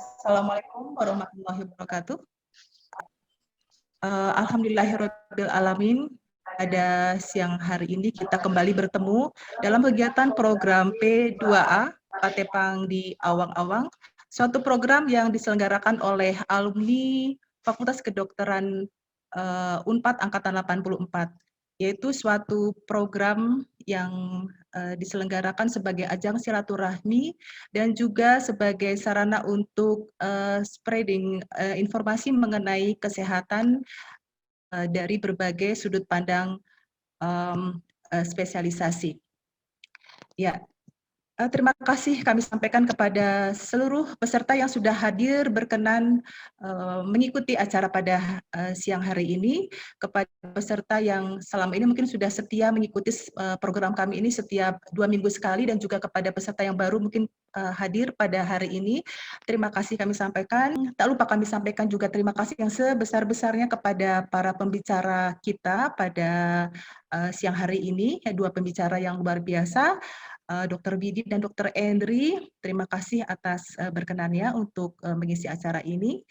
Assalamualaikum warahmatullahi wabarakatuh. Alhamdulillahirabbil alamin. Pada siang hari ini kita kembali bertemu dalam kegiatan program P2A Patepang di Awang-Awang, suatu program yang diselenggarakan oleh alumni Fakultas Kedokteran Unpad Angkatan 84, yaitu suatu program yang diselenggarakan sebagai ajang silaturahmi dan juga sebagai sarana untuk spreading informasi mengenai kesehatan dari berbagai sudut pandang spesialisasi. Ya, terima kasih kami sampaikan kepada seluruh peserta yang sudah hadir berkenan mengikuti acara pada siang hari ini, kepada peserta yang selama ini mungkin sudah setia mengikuti program kami ini setiap 2 minggu sekali, dan juga kepada peserta yang baru mungkin hadir pada hari ini. Terima kasih kami sampaikan. Tak lupa kami sampaikan juga terima kasih yang sebesar-besarnya kepada para pembicara kita pada siang hari ini, dua pembicara yang luar biasa, Dr. Widi dan Dr. Endri. Terima kasih atas berkenannya untuk mengisi acara ini.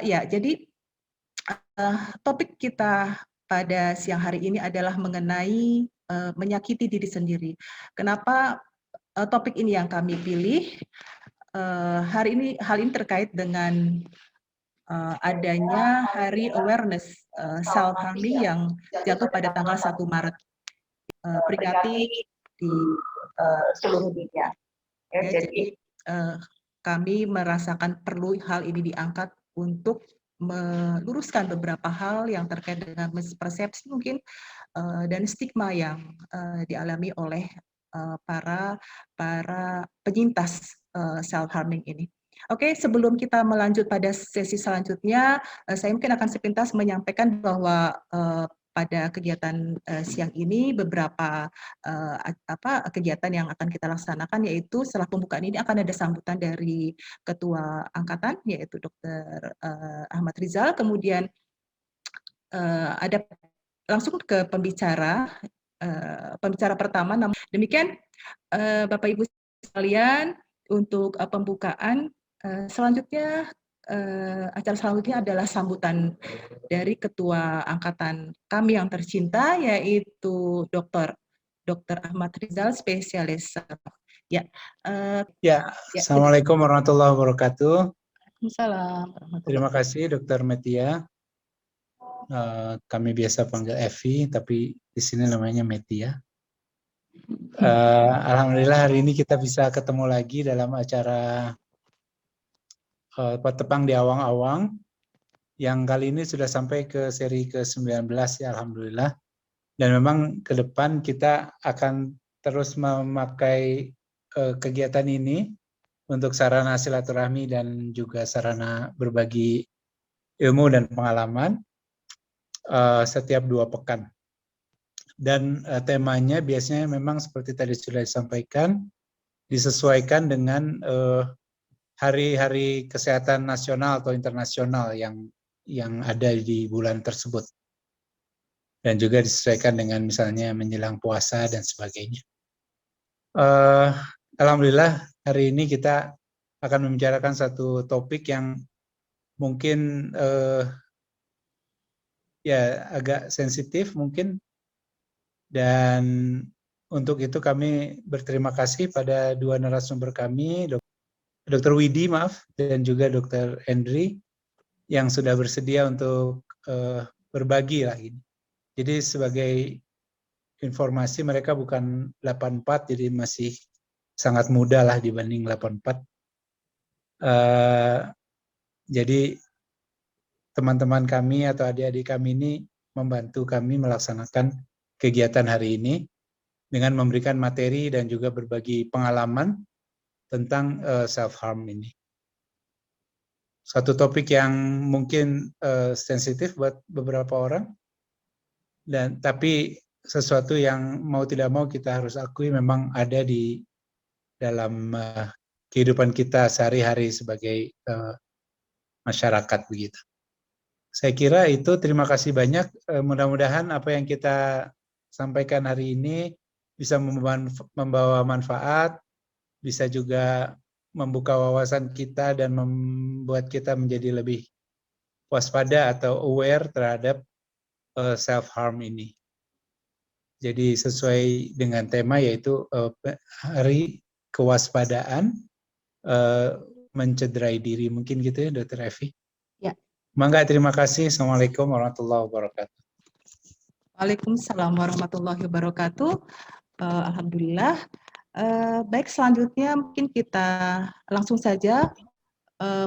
Ya, jadi topik kita pada siang hari ini adalah mengenai menyakiti diri sendiri. Kenapa topik ini yang kami pilih? Hal ini terkait dengan adanya Hari Awareness Self Harming yang jatuh pada tanggal 1 Maret. Peringati di seluruh dunia. Ya, jadi kami merasakan perlu hal ini diangkat untuk meluruskan beberapa hal yang terkait dengan mispersepsi mungkin dan stigma yang dialami oleh para penyintas self harming ini. Oke, sebelum kita melanjut pada sesi selanjutnya, saya mungkin akan sepintas menyampaikan bahwa pada kegiatan siang ini beberapa kegiatan yang akan kita laksanakan, yaitu setelah pembukaan ini akan ada sambutan dari Ketua Angkatan, yaitu Dr. Ahmad Rizal, kemudian ada langsung ke pembicara pertama. Demikian Bapak Ibu sekalian, untuk pembukaan. Selanjutnya acara selanjutnya adalah sambutan dari Ketua Angkatan kami yang tercinta, yaitu Dr. Ahmad Rizal, spesialis. Ya, Assalamualaikum warahmatullahi wabarakatuh. Waalaikumsalam. Terima kasih Dr. Metia. Kami biasa panggil Evi, tapi di sini namanya Metia. Alhamdulillah hari ini kita bisa ketemu lagi dalam acara Patepang di Awang-Awang, yang kali ini sudah sampai ke seri ke-19 ya, Alhamdulillah. Dan memang ke depan kita akan terus memakai kegiatan ini untuk sarana silaturahmi dan juga sarana berbagi ilmu dan pengalaman setiap 2 pekan. Dan temanya biasanya memang seperti tadi sudah disampaikan, disesuaikan dengan hari-hari kesehatan nasional atau internasional yang ada di bulan tersebut. Dan juga disesuaikan dengan misalnya menjelang puasa dan sebagainya. Alhamdulillah hari ini kita akan membicarakan satu topik yang mungkin ya agak sensitif mungkin, dan untuk itu kami berterima kasih pada 2 narasumber kami, Dr. Widi dan juga Dr. Endri, yang sudah bersedia untuk berbagi lah ini. Jadi sebagai informasi, mereka bukan 84, jadi masih sangat muda lah dibanding 84. Jadi teman-teman kami atau adik-adik kami ini membantu kami melaksanakan kegiatan hari ini dengan memberikan materi dan juga berbagi pengalaman tentang self-harm ini. Satu topik yang mungkin sensitif buat beberapa orang, tapi sesuatu yang mau tidak mau kita harus akui memang ada di dalam kehidupan kita sehari-hari sebagai masyarakat begitu. Saya kira itu, terima kasih banyak. Mudah-mudahan apa yang kita sampaikan hari ini bisa membawa manfaat, bisa juga membuka wawasan kita dan membuat kita menjadi lebih waspada atau aware terhadap self-harm ini. Jadi sesuai dengan tema yaitu Hari Kewaspadaan Mencederai Diri. Mungkin gitu ya Dr. Evi? Ya. Mangga, terima kasih. Assalamualaikum warahmatullahi wabarakatuh. Waalaikumsalam warahmatullahi wabarakatuh. Alhamdulillah. Baik, selanjutnya mungkin kita langsung saja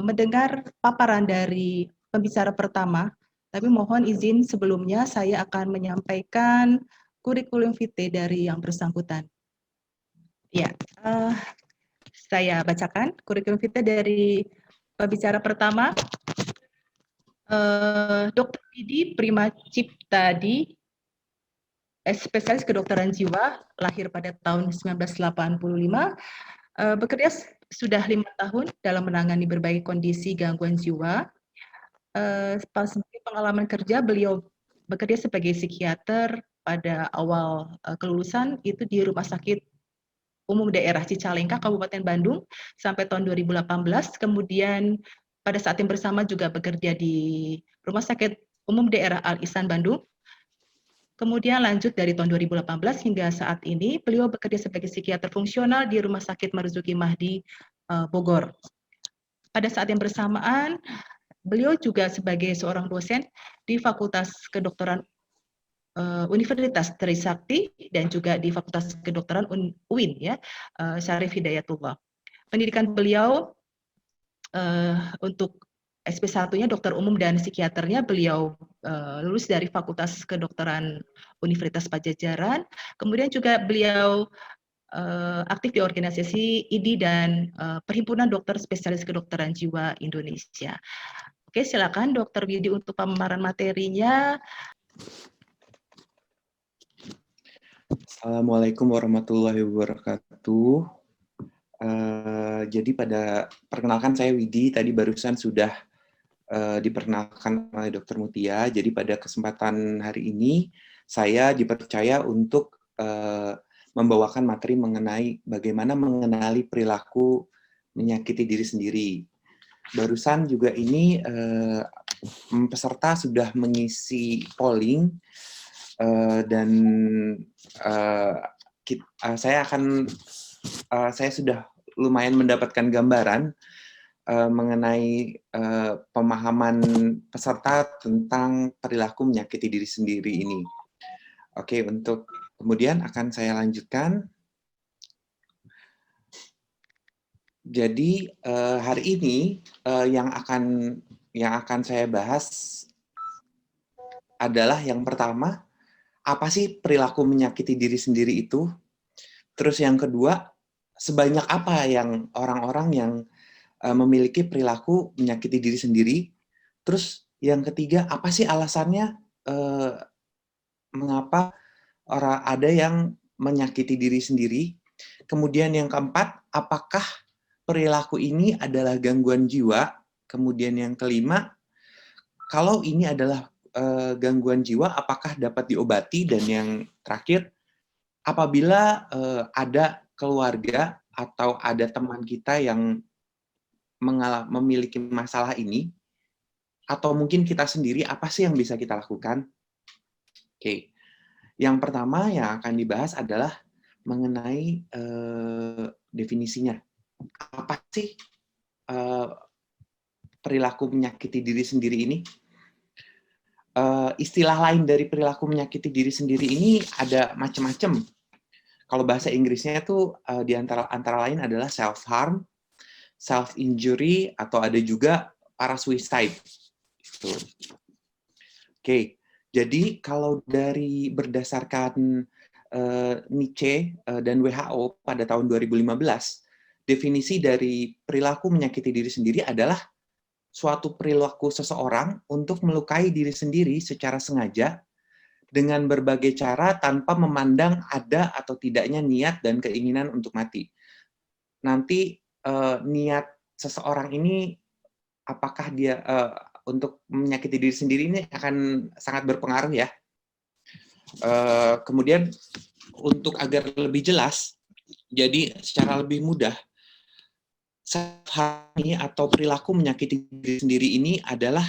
mendengar paparan dari pembicara pertama. Tapi mohon izin sebelumnya saya akan menyampaikan kurikulum vitae dari yang bersangkutan. Ya, saya bacakan kurikulum vitae dari pembicara pertama, Dr. Didi Prima Ciptadi, spesialis kedokteran jiwa, lahir pada tahun 1985, bekerja sudah 5 tahun dalam menangani berbagai kondisi gangguan jiwa. Sebagai pengalaman kerja, beliau bekerja sebagai psikiater pada awal kelulusan itu di Rumah Sakit Umum Daerah Cicalengka, Kabupaten Bandung, sampai tahun 2018. Kemudian pada saat yang bersama juga bekerja di Rumah Sakit Umum Daerah Al Ihsan Bandung. Kemudian lanjut dari tahun 2018 hingga saat ini, beliau bekerja sebagai psikiater fungsional di Rumah Sakit Marzuki Mahdi, Bogor. Pada saat yang bersamaan, beliau juga sebagai seorang dosen di Fakultas Kedokteran Universitas Trisakti dan juga di Fakultas Kedokteran UIN, ya, Syarif Hidayatullah. Pendidikan beliau untuk SP1-nya dokter umum dan psikiaternya beliau lulus dari Fakultas Kedokteran Universitas Pajajaran. Kemudian juga beliau aktif di organisasi IDI dan Perhimpunan Dokter Spesialis Kedokteran Jiwa Indonesia. Oke, silakan Dr. Widi untuk pemaparan materinya. Assalamualaikum warahmatullahi wabarakatuh. Jadi perkenalkan saya Widi, tadi barusan sudah diperkenalkan oleh Dr. Mutia. Jadi pada kesempatan hari ini saya dipercaya untuk membawakan materi mengenai bagaimana mengenali perilaku menyakiti diri sendiri. Barusan juga ini peserta sudah mengisi polling dan saya sudah lumayan mendapatkan gambaran mengenai pemahaman peserta tentang perilaku menyakiti diri sendiri ini. Oke, untuk kemudian akan saya lanjutkan. Jadi hari ini yang akan saya bahas adalah yang pertama, apa sih perilaku menyakiti diri sendiri itu? Terus yang kedua, sebanyak apa yang orang-orang yang memiliki perilaku menyakiti diri sendiri? Terus yang ketiga, apa sih alasannya mengapa orang ada yang menyakiti diri sendiri? Kemudian yang keempat, apakah perilaku ini adalah gangguan jiwa? Kemudian yang kelima, kalau ini adalah gangguan jiwa, apakah dapat diobati? Dan yang terakhir, apabila ada keluarga atau ada teman kita yang memiliki masalah ini, atau mungkin kita sendiri, apa sih yang bisa kita lakukan? Oke, yang pertama yang akan dibahas adalah mengenai definisinya. Apa sih perilaku menyakiti diri sendiri ini? Istilah lain dari perilaku menyakiti diri sendiri ini ada macam-macam. Kalau bahasa Inggrisnya itu di antara lain adalah self-harm, self-injury, atau ada juga parasuicide. Oke, jadi kalau dari berdasarkan Nietzsche dan WHO pada tahun 2015, definisi dari perilaku menyakiti diri sendiri adalah suatu perilaku seseorang untuk melukai diri sendiri secara sengaja dengan berbagai cara tanpa memandang ada atau tidaknya niat dan keinginan untuk mati. Nanti niat seseorang ini, apakah dia untuk menyakiti diri sendiri ini akan sangat berpengaruh ya. Kemudian untuk agar lebih jelas, jadi secara lebih mudah, self-harm ini atau perilaku menyakiti diri sendiri ini adalah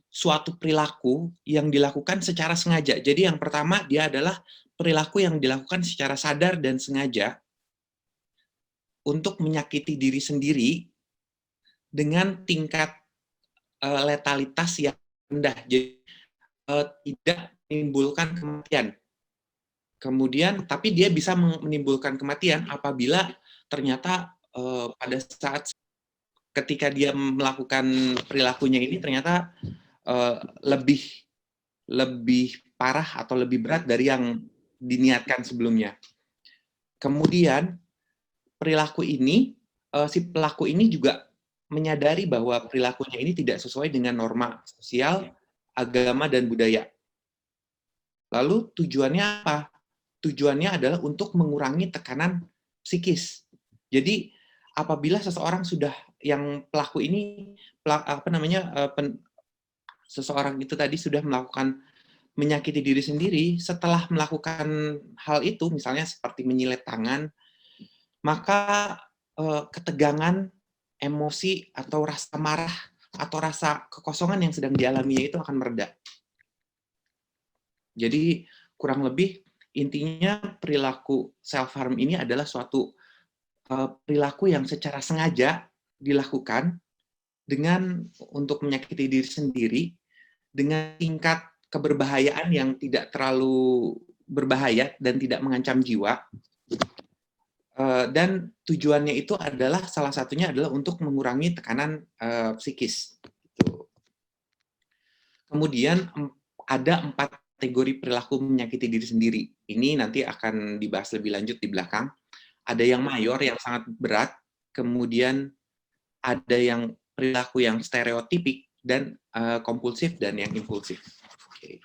suatu perilaku yang dilakukan secara sengaja. Jadi yang pertama dia adalah perilaku yang dilakukan secara sadar dan sengaja untuk menyakiti diri sendiri dengan tingkat letalitas yang rendah. Jadi tidak menimbulkan kematian. Kemudian, tapi dia bisa menimbulkan kematian apabila ternyata pada saat ketika dia melakukan perilakunya ini ternyata lebih parah atau lebih berat dari yang diniatkan sebelumnya. Kemudian perilaku ini, si pelaku ini juga menyadari bahwa perilakunya ini tidak sesuai dengan norma sosial, agama, dan budaya. Lalu tujuannya apa? Tujuannya adalah untuk mengurangi tekanan psikis. Jadi apabila seseorang sudah yang pelaku ini seseorang itu tadi sudah melakukan menyakiti diri sendiri, setelah melakukan hal itu misalnya seperti menyilet tangan, maka ketegangan, emosi atau rasa marah atau rasa kekosongan yang sedang dialaminya itu akan mereda. Jadi kurang lebih intinya perilaku self-harm ini adalah suatu perilaku yang secara sengaja dilakukan dengan untuk menyakiti diri sendiri dengan tingkat keberbahayaan yang tidak terlalu berbahaya dan tidak mengancam jiwa. Dan tujuannya itu adalah salah satunya adalah untuk mengurangi tekanan psikis. Kemudian ada 4 kategori perilaku menyakiti diri sendiri. Ini nanti akan dibahas lebih lanjut di belakang. Ada yang mayor yang sangat berat, kemudian ada yang perilaku yang stereotipik dan kompulsif dan yang impulsif. Okay.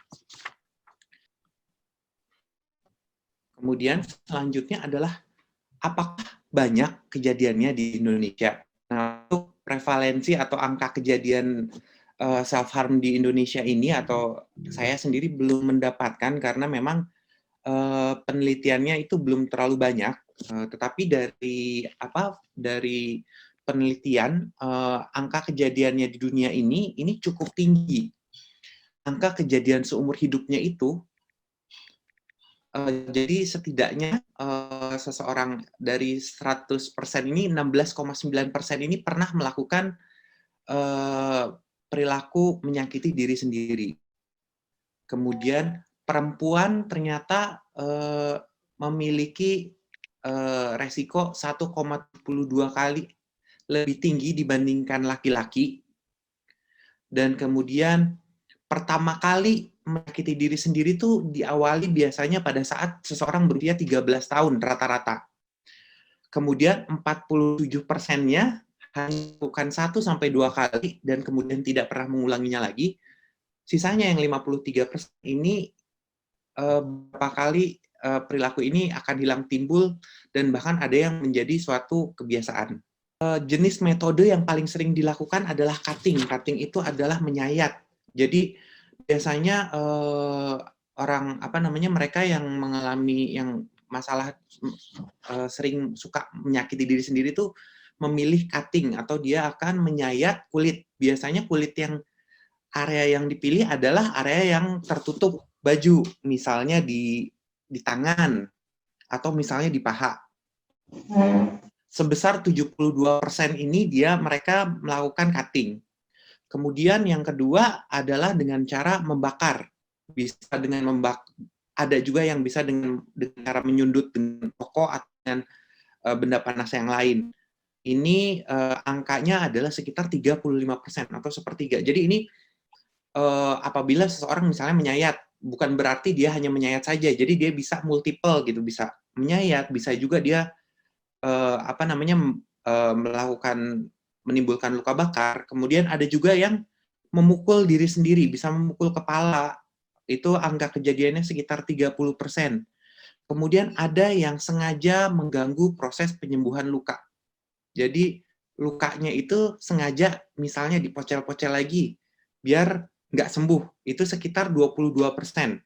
Kemudian selanjutnya adalah apakah banyak kejadiannya di Indonesia? Nah, untuk prevalensi atau angka kejadian self-harm di Indonesia ini, atau saya sendiri belum mendapatkan karena memang penelitiannya itu belum terlalu banyak. Tetapi dari penelitian, angka kejadiannya di dunia ini cukup tinggi. Angka kejadian seumur hidupnya itu jadi setidaknya seseorang dari 100% ini 16,9% ini pernah melakukan perilaku menyakiti diri sendiri. Kemudian perempuan ternyata memiliki resiko 1,72 kali lebih tinggi dibandingkan laki-laki. Dan kemudian pertama kali menyakiti diri sendiri itu diawali biasanya pada saat seseorang berusia 13 tahun rata-rata. Kemudian 47%-nya hanya bukan 1-2 kali dan kemudian tidak pernah mengulanginya lagi. Sisanya yang 53% ini beberapa kali perilaku ini akan hilang timbul dan bahkan ada yang menjadi suatu kebiasaan. Jenis metode yang paling sering dilakukan adalah cutting. Cutting itu adalah menyayat. Jadi biasanya mereka yang mengalami yang masalah sering suka menyakiti diri sendiri itu memilih cutting atau dia akan menyayat kulit. Biasanya kulit yang area yang dipilih adalah area yang tertutup baju, misalnya di tangan atau misalnya di paha. Sebesar 72% ini mereka melakukan cutting. Kemudian yang kedua adalah dengan cara membakar. Bisa dengan ada juga yang bisa dengan cara menyundut dengan rokok atau dengan benda panas yang lain. Ini angkanya adalah sekitar 35% atau sepertiga. Jadi ini apabila seseorang misalnya menyayat, bukan berarti dia hanya menyayat saja. Jadi dia bisa multiple gitu, bisa menyayat, bisa juga dia menimbulkan luka bakar. Kemudian ada juga yang memukul diri sendiri, bisa memukul kepala. Itu angka kejadiannya sekitar 30%. Kemudian ada yang sengaja mengganggu proses penyembuhan luka. Jadi lukanya itu sengaja misalnya dipocel-pocel lagi biar nggak sembuh. Itu sekitar 22%.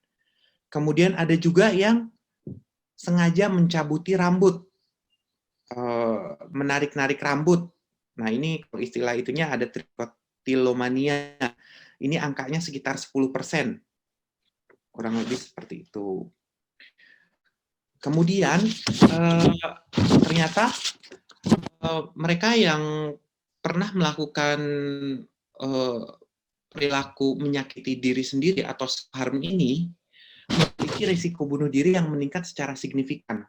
Kemudian ada juga yang sengaja mencabuti rambut, menarik-narik rambut, Nah, ini istilah itunya ada trikotilomania. Ini angkanya sekitar 10%. Kurang lebih seperti itu. Kemudian ternyata mereka yang pernah melakukan perilaku menyakiti diri sendiri atau self-harm ini memiliki risiko bunuh diri yang meningkat secara signifikan.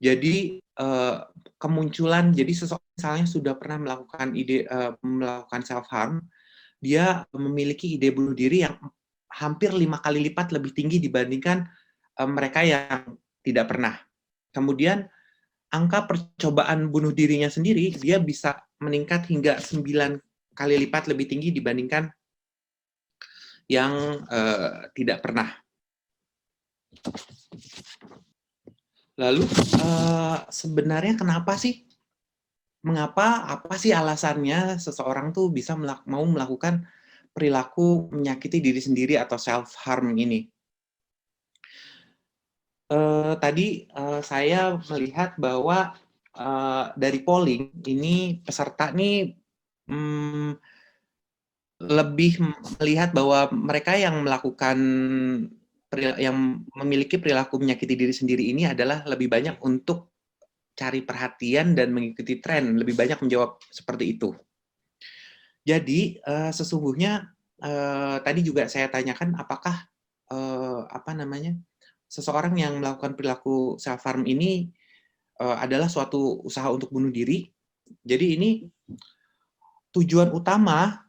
Jadi kemunculan, jadi seseorang misalnya sudah pernah melakukan self-harm, dia memiliki ide bunuh diri yang hampir 5 kali lipat lebih tinggi dibandingkan mereka yang tidak pernah. Kemudian angka percobaan bunuh dirinya sendiri, dia bisa meningkat hingga 9 kali lipat lebih tinggi dibandingkan yang tidak pernah. Lalu sebenarnya kenapa sih? Mengapa? Apa sih alasannya seseorang tuh bisa mau melakukan perilaku menyakiti diri sendiri atau self-harm ini? Tadi saya melihat bahwa dari polling, ini peserta nih lebih melihat bahwa mereka yang memiliki perilaku menyakiti diri sendiri ini adalah lebih banyak untuk cari perhatian dan mengikuti tren, lebih banyak menjawab seperti itu. Jadi sesungguhnya tadi juga saya tanyakan apakah seseorang yang melakukan perilaku self-harm ini adalah suatu usaha untuk bunuh diri. Jadi ini tujuan utama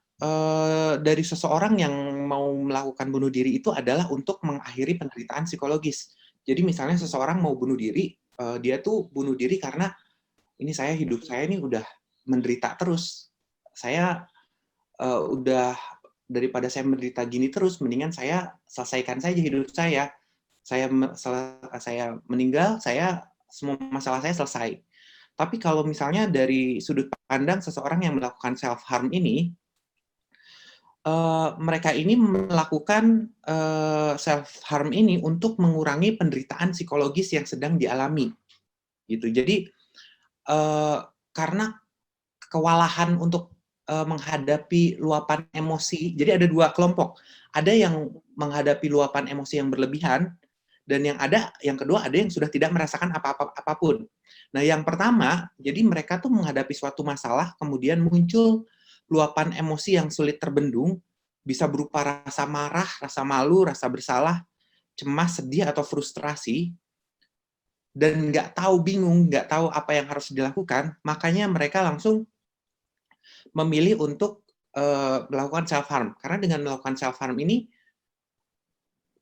dari seseorang yang mau melakukan bunuh diri itu adalah untuk mengakhiri penderitaan psikologis. Jadi misalnya seseorang mau bunuh diri, dia tuh bunuh diri karena hidup saya ini udah menderita terus. Saya udah, daripada saya menderita gini terus, mendingan saya selesaikan saja hidup saya. Saya meninggal, semua masalah saya selesai. Tapi kalau misalnya dari sudut pandang seseorang yang melakukan self-harm ini, mereka ini melakukan self-harm ini untuk mengurangi penderitaan psikologis yang sedang dialami. Gitu. Jadi, karena kewalahan untuk menghadapi luapan emosi, jadi ada 2 kelompok. Ada yang menghadapi luapan emosi yang berlebihan, dan yang kedua ada yang sudah tidak merasakan apapun. Nah, yang pertama, jadi mereka tuh menghadapi suatu masalah, kemudian muncul luapan emosi yang sulit terbendung, bisa berupa rasa marah, rasa malu, rasa bersalah, cemas, sedih, atau frustrasi, dan bingung, nggak tahu apa yang harus dilakukan, makanya mereka langsung memilih untuk melakukan self-harm. Karena dengan melakukan self-harm ini,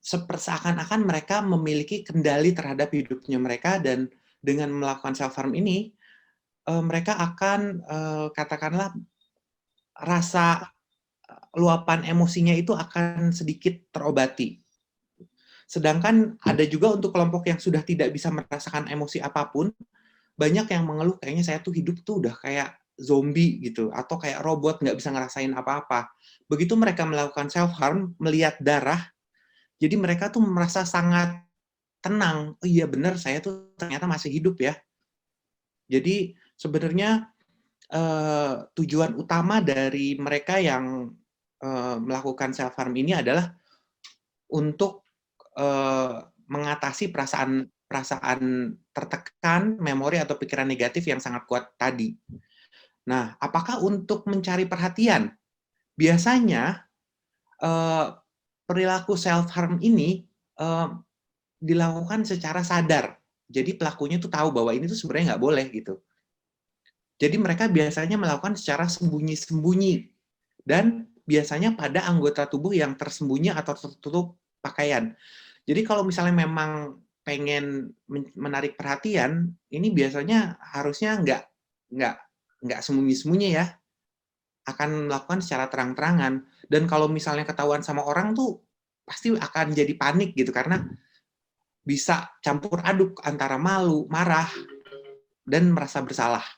seakan-akan mereka memiliki kendali terhadap hidupnya mereka, dan dengan melakukan self-harm ini, mereka akan, katakanlah, rasa luapan emosinya itu akan sedikit terobati. Sedangkan ada juga untuk kelompok yang sudah tidak bisa merasakan emosi apapun, banyak yang mengeluh, kayaknya saya tuh hidup tuh udah kayak zombie gitu, atau kayak robot, nggak bisa ngerasain apa-apa. Begitu mereka melakukan self-harm, melihat darah, jadi mereka tuh merasa sangat tenang. Oh iya benar, saya tuh ternyata masih hidup ya. Jadi sebenarnya tujuan utama dari mereka yang melakukan self-harm ini adalah untuk mengatasi perasaan tertekan, memori atau pikiran negatif yang sangat kuat tadi. Nah, apakah untuk mencari perhatian? Biasanya perilaku self-harm ini dilakukan secara sadar. Jadi pelakunya tuh tahu bahwa ini tuh sebenarnya nggak boleh gitu. Jadi mereka biasanya melakukan secara sembunyi-sembunyi. Dan biasanya pada anggota tubuh yang tersembunyi atau tertutup pakaian. Jadi kalau misalnya memang pengen menarik perhatian, ini biasanya harusnya nggak sembunyi-sembunyi ya, akan melakukan secara terang-terangan. Dan kalau misalnya ketahuan sama orang tuh pasti akan jadi panik gitu, karena bisa campur aduk antara malu, marah, dan merasa bersalah.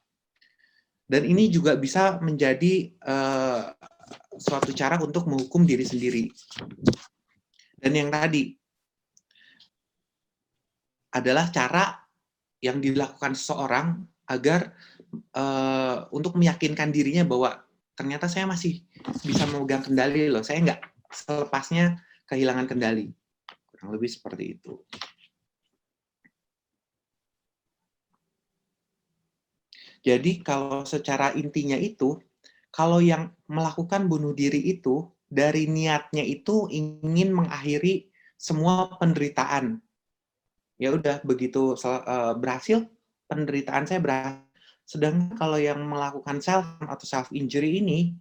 Dan ini juga bisa menjadi suatu cara untuk menghukum diri sendiri. Dan yang tadi adalah cara yang dilakukan seseorang agar untuk meyakinkan dirinya bahwa ternyata saya masih bisa memegang kendali loh, saya nggak selepasnya kehilangan kendali. Kurang lebih seperti itu. Jadi kalau secara intinya itu, kalau yang melakukan bunuh diri itu, dari niatnya itu ingin mengakhiri semua penderitaan. Ya udah, begitu berhasil, penderitaan saya berhasil. Sedangkan kalau yang melakukan self atau self injury ini,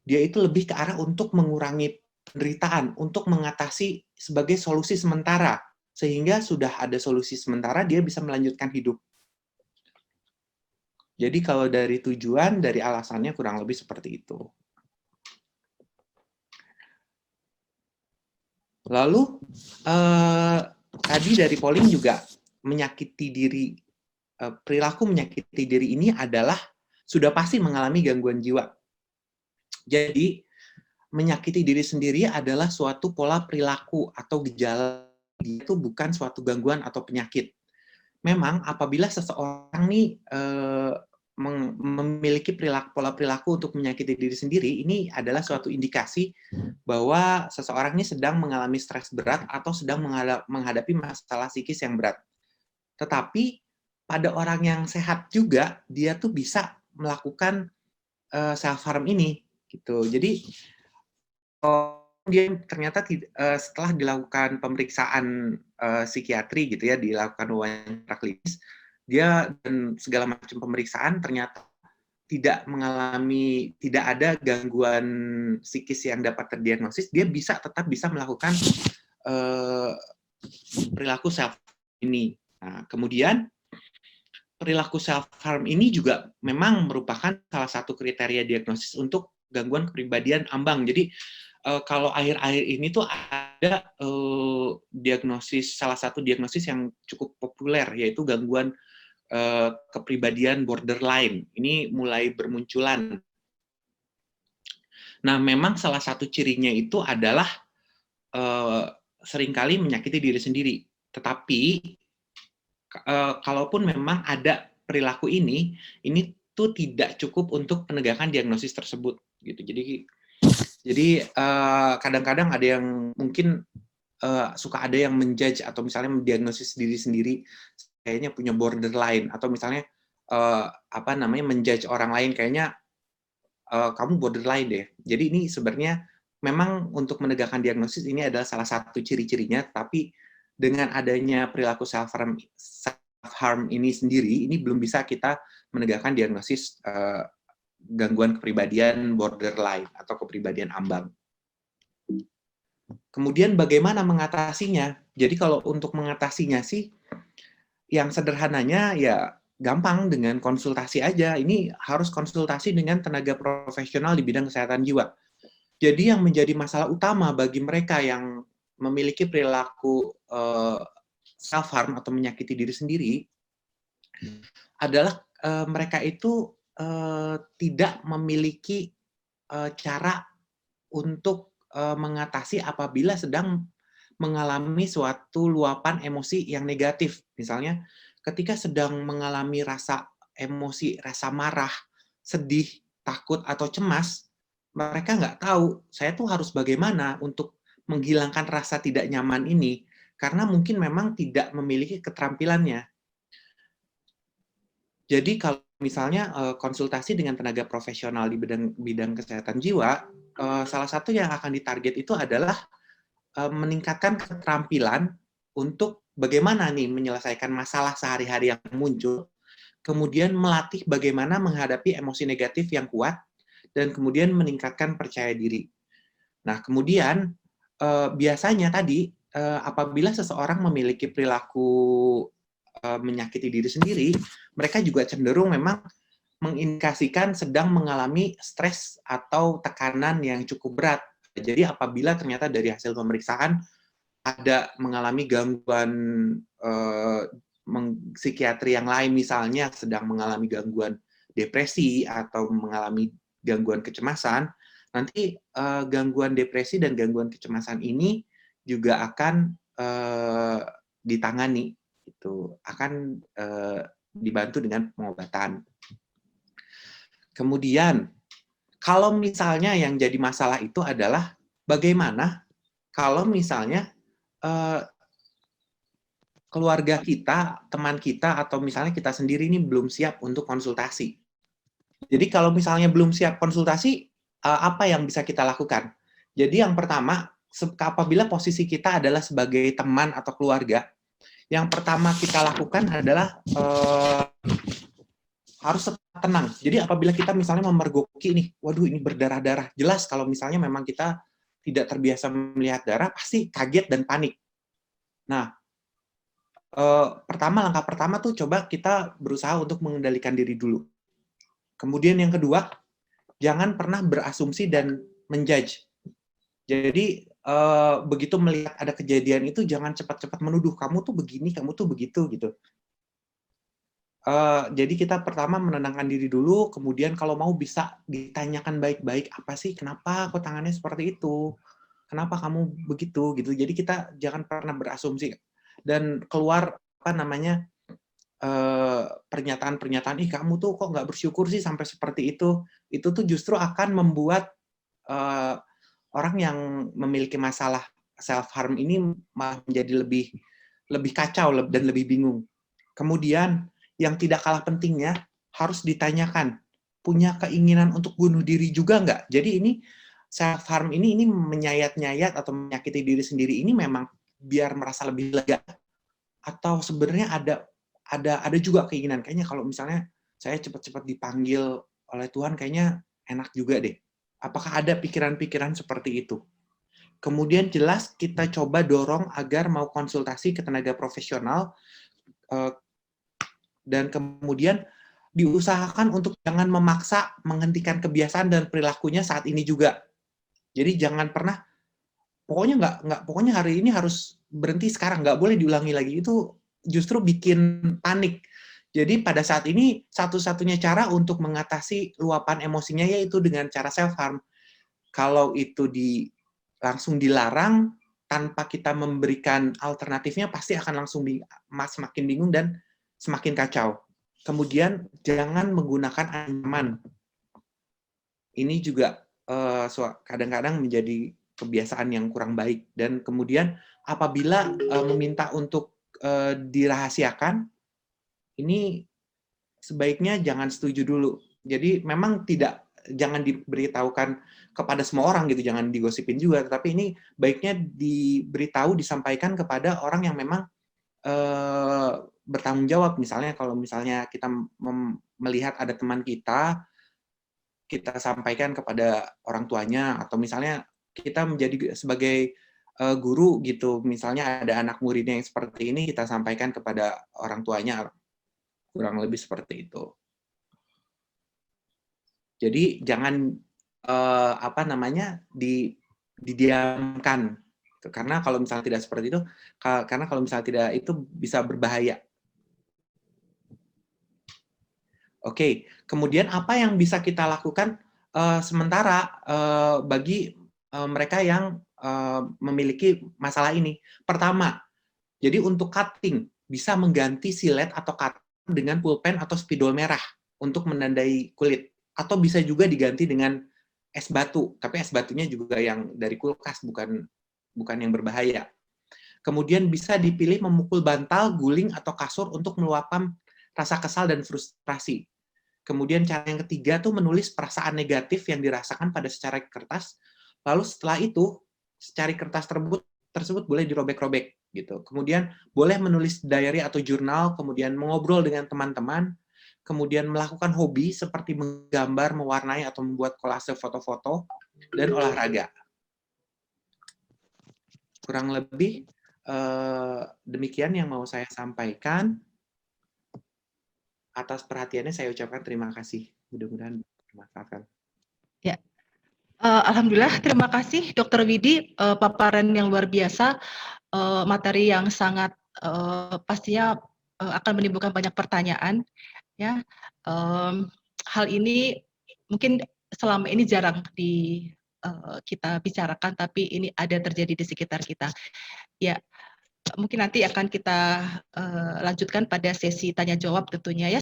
dia itu lebih ke arah untuk mengurangi penderitaan, untuk mengatasi sebagai solusi sementara. Sehingga sudah ada solusi sementara, dia bisa melanjutkan hidup. Jadi kalau dari tujuan, dari alasannya kurang lebih seperti itu. Lalu, tadi dari polling juga menyakiti diri, perilaku menyakiti diri ini adalah sudah pasti mengalami gangguan jiwa. Jadi, menyakiti diri sendiri adalah suatu pola perilaku atau gejala, itu bukan suatu gangguan atau penyakit. Memang apabila seseorang nih memiliki pola perilaku untuk menyakiti diri sendiri, ini adalah suatu indikasi bahwa seseorang ini sedang mengalami stres berat atau sedang menghadapi masalah psikis yang berat. Tetapi pada orang yang sehat juga, dia tuh bisa melakukan self harm ini, gitu. Jadi dia ternyata setelah dilakukan pemeriksaan psikiatri gitu ya, dilakukan wawancara klinis, dia dan segala macam pemeriksaan ternyata tidak ada gangguan psikis yang dapat terdiagnosis, dia tetap bisa melakukan perilaku self ini. Nah, kemudian perilaku self harm ini juga memang merupakan salah satu kriteria diagnosis untuk gangguan kepribadian ambang. Jadi kalau akhir-akhir ini tuh ada diagnosis, salah satu diagnosis yang cukup populer, yaitu gangguan kepribadian borderline. Ini mulai bermunculan. Nah, memang salah satu cirinya itu adalah seringkali menyakiti diri sendiri. Tetapi kalaupun memang ada perilaku ini tuh tidak cukup untuk penegakan diagnosis tersebut. Gitu. Jadi kadang-kadang ada yang mungkin suka ada yang menjudge atau misalnya mendiagnosis diri sendiri kayaknya punya borderline, atau misalnya menjudge orang lain kayaknya kamu borderline deh. Jadi ini sebenarnya memang untuk menegakkan diagnosis ini adalah salah satu ciri-cirinya, tapi dengan adanya perilaku self harm ini sendiri, ini belum bisa kita menegakkan diagnosis gangguan kepribadian borderline atau kepribadian ambang. Kemudian bagaimana mengatasinya? Jadi kalau untuk mengatasinya sih, yang sederhananya ya gampang, dengan konsultasi aja. Ini harus konsultasi dengan tenaga profesional di bidang kesehatan jiwa. Jadi yang menjadi masalah utama bagi mereka yang memiliki perilaku self-harm atau menyakiti diri sendiri adalah mereka itu tidak memiliki cara untuk mengatasi apabila sedang mengalami suatu luapan emosi yang negatif. Misalnya, ketika sedang mengalami rasa emosi, rasa marah, sedih, takut, atau cemas, mereka nggak tahu, saya tuh harus bagaimana untuk menghilangkan rasa tidak nyaman ini, karena mungkin memang tidak memiliki keterampilannya. Jadi kalau misalnya konsultasi dengan tenaga profesional di bidang kesehatan jiwa, salah satu yang akan ditarget itu adalah meningkatkan keterampilan untuk bagaimana nih menyelesaikan masalah sehari-hari yang muncul, kemudian melatih bagaimana menghadapi emosi negatif yang kuat, dan kemudian meningkatkan percaya diri. Nah, kemudian biasanya tadi apabila seseorang memiliki perilaku menyakiti diri sendiri, mereka juga cenderung memang mengindikasikan sedang mengalami stres atau tekanan yang cukup berat. Jadi apabila ternyata dari hasil pemeriksaan ada mengalami gangguan psikiatri yang lain, misalnya sedang mengalami gangguan depresi atau mengalami gangguan kecemasan, nanti gangguan depresi dan gangguan kecemasan ini juga akan ditangani, itu akan dibantu dengan pengobatan. Kemudian, kalau misalnya yang jadi masalah itu adalah bagaimana kalau misalnya keluarga kita, teman kita, atau misalnya kita sendiri ini belum siap untuk konsultasi. Jadi kalau misalnya belum siap konsultasi, apa yang bisa kita lakukan? Jadi yang pertama, apabila posisi kita adalah sebagai teman atau keluarga, yang pertama kita lakukan adalah harus tetap tenang. Jadi apabila kita misalnya memergoki nih, waduh ini berdarah-darah, jelas kalau misalnya memang kita tidak terbiasa melihat darah, pasti kaget dan panik. Nah, langkah pertama tuh coba kita berusaha untuk mengendalikan diri dulu. Kemudian yang kedua, jangan pernah berasumsi dan menjudge. Jadi begitu melihat ada kejadian itu jangan cepat-cepat menuduh kamu tuh begini, kamu tuh begitu gitu. Jadi kita pertama menenangkan diri dulu, kemudian kalau mau bisa ditanyakan baik-baik, apa sih, kenapa kok tangannya seperti itu, kenapa kamu begitu gitu. Jadi kita jangan pernah berasumsi dan keluar pernyataan-pernyataan, ih kamu tuh kok nggak bersyukur sih sampai seperti itu tuh justru akan membuat orang yang memiliki masalah self harm ini malah menjadi lebih kacau dan lebih bingung. Kemudian yang tidak kalah pentingnya harus ditanyakan, punya keinginan untuk bunuh diri juga nggak? Jadi ini self harm ini menyayat-nyayat atau menyakiti diri sendiri ini memang biar merasa lebih lega, atau sebenarnya ada juga keinginan kayaknya kalau misalnya saya cepat-cepat dipanggil oleh Tuhan kayaknya enak juga deh. Apakah ada pikiran-pikiran seperti itu? Kemudian jelas kita coba dorong agar mau konsultasi ke tenaga profesional, dan kemudian diusahakan untuk jangan memaksa menghentikan kebiasaan dan perilakunya saat ini juga. Jadi jangan pernah pokoknya hari ini harus berhenti sekarang, nggak boleh diulangi lagi, itu justru bikin panik. Jadi pada saat ini satu-satunya cara untuk mengatasi luapan emosinya yaitu dengan cara self harm. Kalau itu langsung dilarang tanpa kita memberikan alternatifnya, pasti akan langsung semakin bingung dan semakin kacau. Kemudian jangan menggunakan ancaman. Ini juga kadang-kadang menjadi kebiasaan yang kurang baik. Dan kemudian apabila meminta untuk dirahasiakan, ini sebaiknya jangan setuju dulu. Jadi memang jangan diberitahukan kepada semua orang gitu, jangan digosipin juga. Tetapi ini baiknya diberitahu, disampaikan kepada orang yang memang bertanggung jawab. Misalnya kalau misalnya kita melihat ada teman kita sampaikan kepada orang tuanya, atau misalnya kita menjadi sebagai guru gitu, misalnya ada anak muridnya yang seperti ini, kita sampaikan kepada orang tuanya, kurang lebih seperti itu. Jadi jangan didiamkan, karena kalau misalnya tidak seperti itu, karena kalau misalnya tidak itu bisa berbahaya. Oke, kemudian apa yang bisa kita lakukan sementara bagi mereka yang memiliki masalah ini? Pertama, jadi untuk cutting bisa mengganti silet atau cutting dengan pulpen atau spidol merah untuk menandai kulit, atau bisa juga diganti dengan es batu, tapi es batunya juga yang dari kulkas, bukan yang berbahaya. Kemudian bisa dipilih memukul bantal, guling, atau kasur untuk meluapkan rasa kesal dan frustrasi. Kemudian cara yang ketiga tuh menulis perasaan negatif yang dirasakan pada secari kertas. Lalu setelah itu secari kertas tersebut boleh dirobek-robek gitu. Kemudian boleh menulis diary atau jurnal, kemudian mengobrol dengan teman-teman, kemudian melakukan hobi seperti menggambar, mewarnai, atau membuat kolase foto-foto, dan olahraga. Kurang lebih demikian yang mau saya sampaikan. Atas perhatiannya saya ucapkan terima kasih. Mudah-mudahan bermanfaat. Ya, alhamdulillah terima kasih Dr. Widi, paparan yang luar biasa, materi yang sangat pastinya akan menimbulkan banyak pertanyaan. Ya, hal ini mungkin selama ini jarang kita bicarakan, tapi ini ada terjadi di sekitar kita. Ya, mungkin nanti akan kita lanjutkan pada sesi tanya jawab tentunya ya.